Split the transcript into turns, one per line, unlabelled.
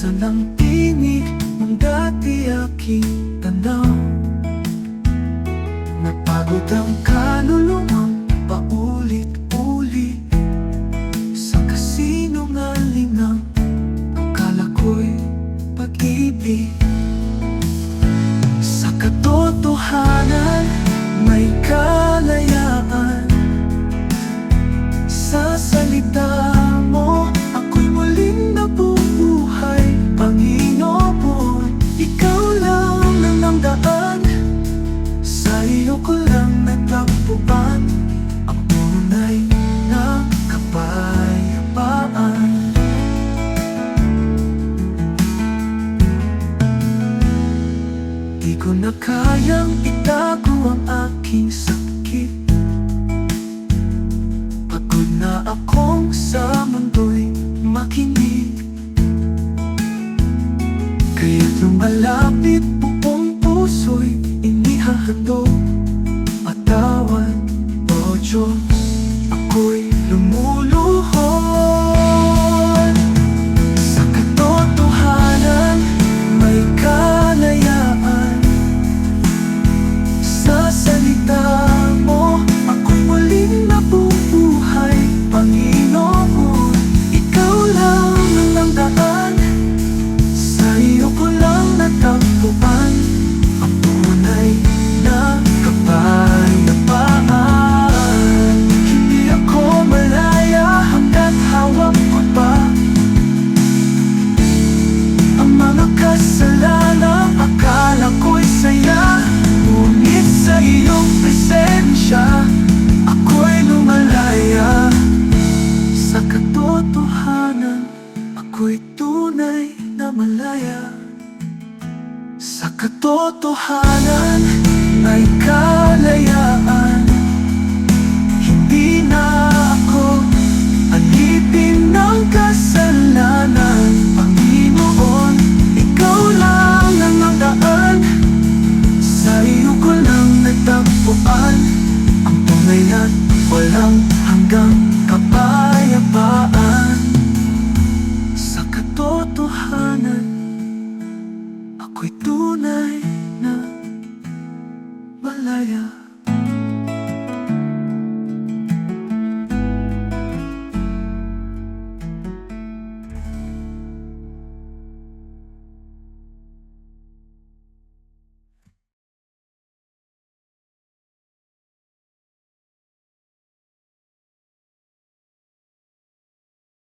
Nasaan ang tinig mong dati aking tanaw? Napagod ang kaluluwang paulit-ulit sa kasinungaling ng akala ko'y pag-ibig. Sa katotohanan, may kalayaan. Sa salita mo, ako'y muling nabubuhay. Panginoon, ikaw lang ang daan. Sa iyo ko lang natagpuan ang tunay na kapayapaan. Di ko na kayang itago ang aking sakit. Pagod na akong sa mundo'y makinig. Kaya't lumalapit buong puso'y inihahandog. Patawad, O Diyos, ako'y lumuluhod. Sa katotohanan, may kalayaan. Sa salita mo, ako'y muling nabubuhay. Panginoon, ikaw lang ang daan. Sa iyo ko lang natagpuan ang tunay na kapayapaan. Hindi ako malaya hanggat hawak ko pa ang mga kasalanan. Akala ko'y saya, ngunit sa iyong presensya ako'y lumalaya. Sa katotohanan, ako'y tunay na malaya. Sa katotohanan, may kalayaan. Hindi na ako alipin ng kasalanan. Panginoon, ikaw lang ang daan. Sa iyo ko lang natagpuan ang tunay na't walang hanggang kapayapaan. Sa katotohanan, ako'y tunay na malaya.